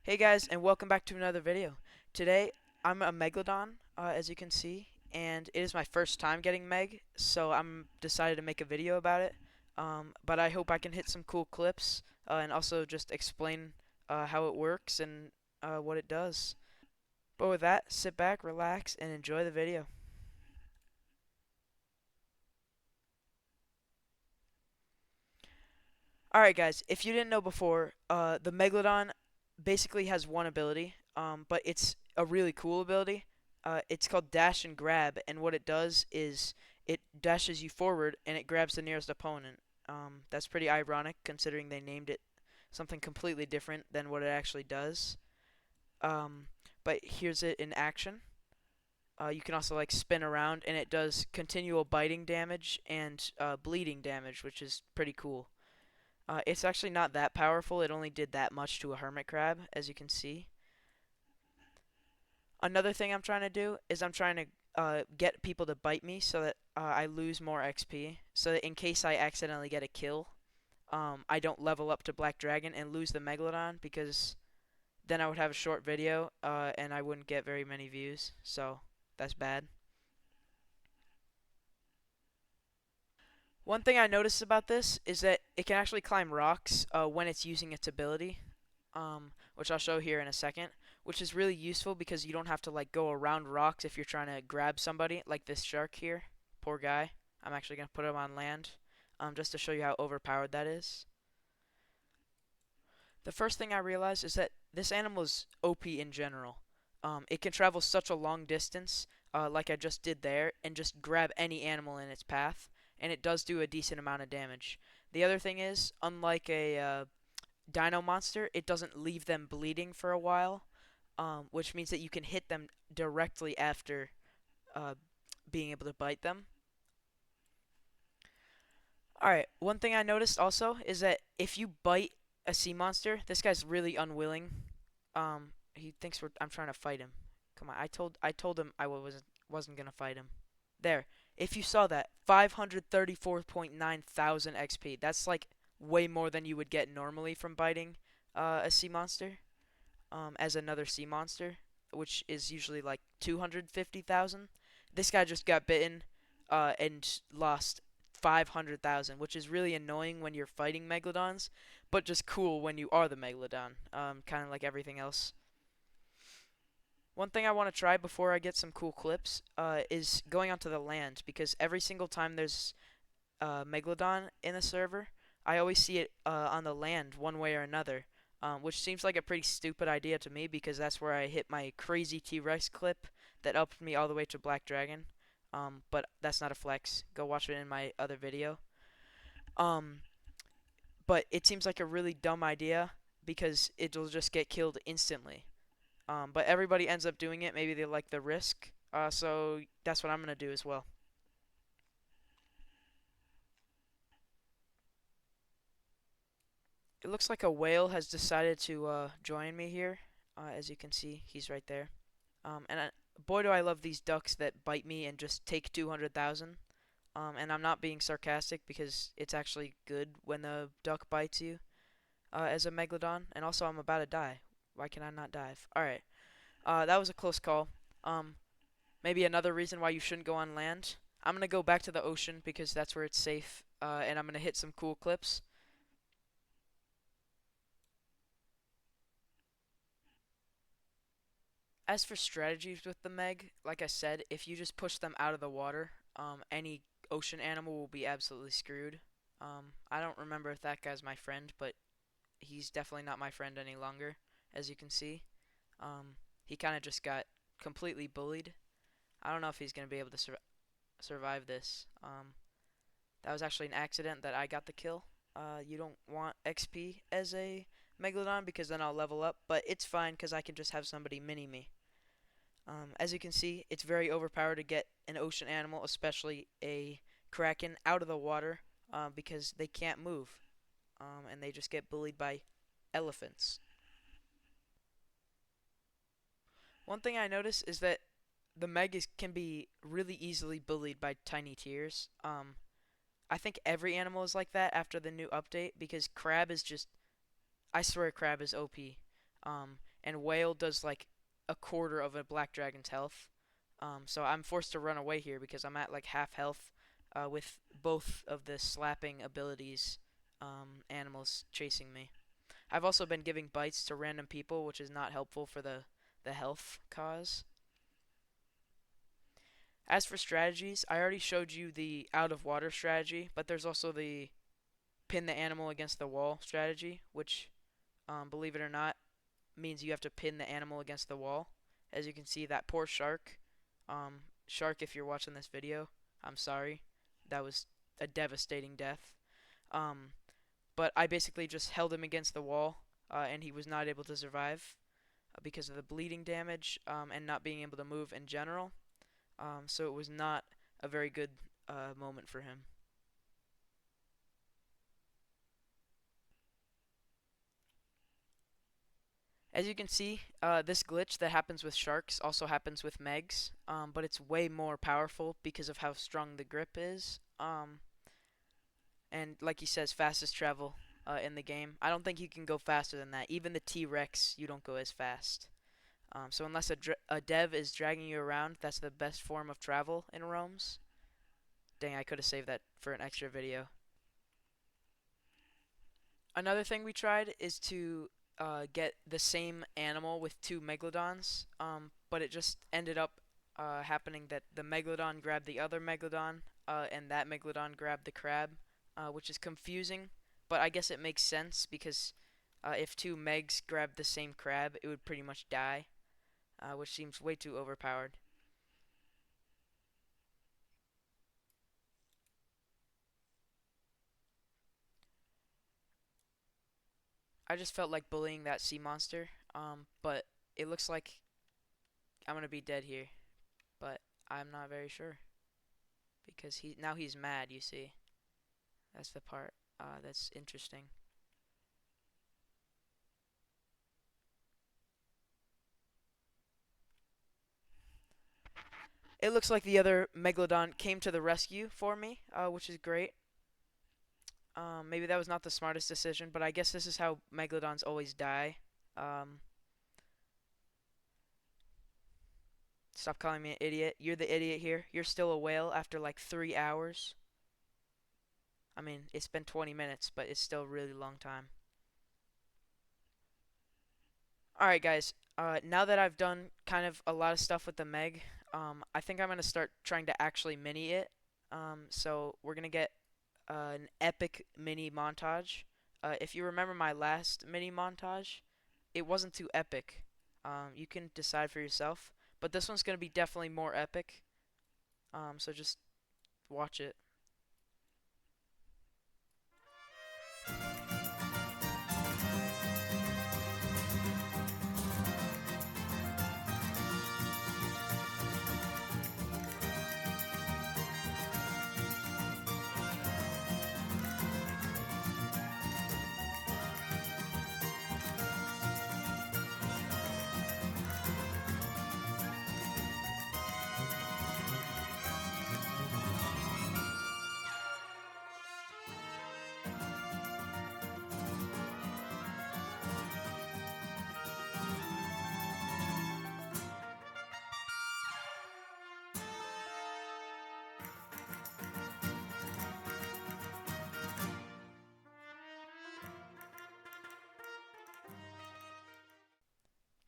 Hey guys, and welcome back to another video. Today, I'm a Megalodon, as you can see, and it is my first time getting Meg, so I'm decided to make a video about it. But I hope I can hit some cool clips, and also just explain how it works and what it does. But with that, sit back, relax, and enjoy the video. Alright guys, if you didn't know before, the Megalodon basically has one ability, but it's a really cool ability. It's called Dash and Grab, and what it does is it dashes you forward and it grabs the nearest opponent. That's pretty ironic considering they named it something completely different than what it actually does. Um, but here's it in action. You can also like spin around and it does continual biting damage and bleeding damage, which is pretty cool. It's actually not that powerful. It only did that much to a hermit crab, as you can see. Another thing I'm trying to do is I'm trying to get people to bite me so that I lose more XP. So that in case I accidentally get a kill, I don't level up to Black Dragon and lose the Megalodon because then I would have a short video and I wouldn't get very many views. So that's bad. One thing I noticed about this is that it can actually climb rocks when it's using its ability. Which I'll show here in a second, which is really useful because you don't have to like go around rocks if you're trying to grab somebody like this shark here. Poor guy. I'm actually gonna put him on land, just to show you how overpowered that is. The first thing I realized is that this animal is OP in general. It can travel such a long distance, like I just did there, and just grab any animal in its path, and it does do a decent amount of damage. The other thing is, unlike a Dino Monster, it doesn't leave them bleeding for a while, which means that you can hit them directly after uh, being able to bite them. Alright, one thing I noticed also is that if you bite a sea monster, this guy's really unwilling. He thinks I'm trying to fight him. Come on, I told him I wasn't gonna fight him. There. If you saw that, 534.9 thousand XP. That's like way more than you would get normally from biting a sea monster. As another sea monster, which is usually like 250,000. This guy just got bitten and lost 500,000, which is really annoying when you're fighting megalodons, but just cool when you are the megalodon. Kind of like everything else. One thing I want to try before I get some cool clips is going onto the land because every single time there's Megalodon in the server, I always see it on the land one way or another, which seems like a pretty stupid idea to me because that's where I hit my crazy T-Rex clip that upped me all the way to Black Dragon. But that's not a flex. Go watch it in my other video. Um, but it seems like a really dumb idea because it'll just get killed instantly. But everybody ends up doing it. Maybe they like the risk. So that's what I'm gonna do as well. It looks like a whale has decided to join me here. As you can see, he's right there. Boy, do I love these ducks that bite me and just take 200,000. And I'm not being sarcastic because it's actually good when the duck bites you as a megalodon. And also, I'm about to die. Why can I not dive? Alright. That was a close call. Um, Maybe another reason why you shouldn't go on land. I'm going to go back to the ocean because that's where it's safe. And I'm going to hit some cool clips. As for strategies with the Meg, like I said, if you just push them out of the water, any ocean animal will be absolutely screwed. I don't remember if that guy's my friend, but he's definitely not my friend any longer, as you can see. He kind of just got completely bullied. I don't know if he's going to be able to survive this. That was actually an accident that I got the kill. You don't want XP as a Megalodon because then I'll level up, but it's fine because I can just have somebody mini me. As you can see, it's very overpowered to get an ocean animal, especially a kraken, out of the water because they can't move and they just get bullied by elephants. One thing I notice is that the Meg can be really easily bullied by tiny tears. I think every animal is like that after the new update because crab is just, I swear crab is OP. and whale does like a quarter of a black dragon's health. So I'm forced to run away here because I'm at like half health with both of the slapping abilities animals chasing me. I've also been giving bites to random people, which is not helpful for the health cause. As for strategies, I already showed you the out of water strategy, but there's also the pin the animal against the wall strategy, which, believe it or not, means you have to pin the animal against the wall. As you can see, that poor shark. Shark, if you're watching this video, I'm sorry. That was a devastating death. Um, but I basically just held him against the wall, and he was not able to survive because of the bleeding damage and not being able to move in general. So it was not a very good moment for him. As you can see, this glitch that happens with sharks also happens with Megs, but it's way more powerful because of how strong the grip is. And like he says, fastest travel in the game. I don't think you can go faster than that. Even the T-Rex, you don't go as fast. So unless a dev is dragging you around, that's the best form of travel in roams. Dang, I could have saved that for an extra video. Another thing we tried is to get the same animal with two megalodons, but it just ended up happening that the megalodon grabbed the other megalodon, and that megalodon grabbed the crab, which is confusing, but I guess it makes sense because if two megs grabbed the same crab, it would pretty much die, which seems way too overpowered. I just felt like bullying that sea monster, but it looks like I'm gonna be dead here, but I'm not very sure because he's mad. You see, that's the part that's interesting. It looks like the other megalodon came to the rescue for me, which is great. Maybe that was not the smartest decision, but I guess this is how megalodons always die. Um, Stop calling me an idiot. You're the idiot here. You're still a whale after like 3 hours. I mean, it's been 20 minutes, but it's still a really long time. Alright, guys. Now that I've done kind of a lot of stuff with the Meg, I think I'm going to start trying to actually mini it. So we're going to get an epic mini montage. If you remember my last mini montage, it wasn't too epic. You can decide for yourself. But this one's going to be definitely more epic. So just watch it.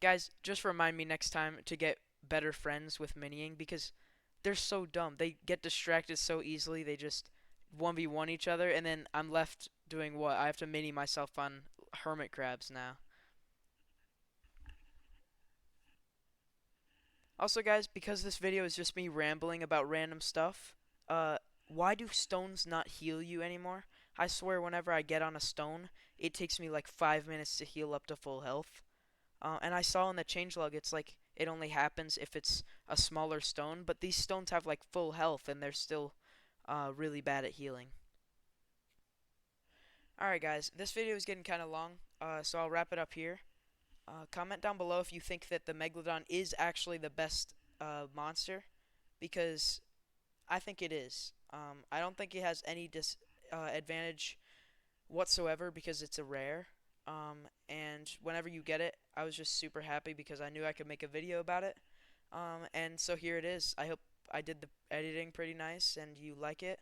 Guys, just remind me next time to get better friends with miniing because they're so dumb. They get distracted so easily. They just 1v1 each other, and then I'm left doing what? I have to mini myself on hermit crabs now. Also, guys, because this video is just me rambling about random stuff, uh, why do stones not heal you anymore? I swear, whenever I get on a stone, it takes me like 5 minutes to heal up to full health. And I saw in the changelog, it's like it only happens if it's a smaller stone, but these stones have like full health and they're still really bad at healing. Alright, guys, this video is getting kind of long, so I'll wrap it up here. Comment down below if you think that the Megalodon is actually the best monster, because I think it is. I don't think it has any advantage whatsoever because it's a rare. And whenever you get it, I was just super happy because I knew I could make a video about it. And so here it is. I hope I did the editing pretty nice and you like it.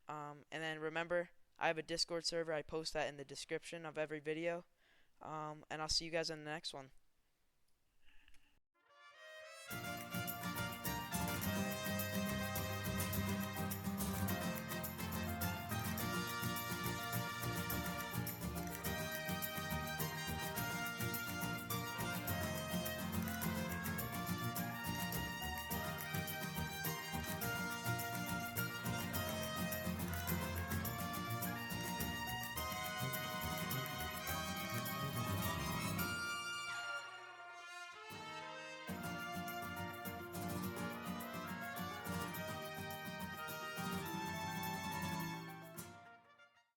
And then remember, I have a Discord server. I post that in the description of every video. And I'll see you guys in the next one.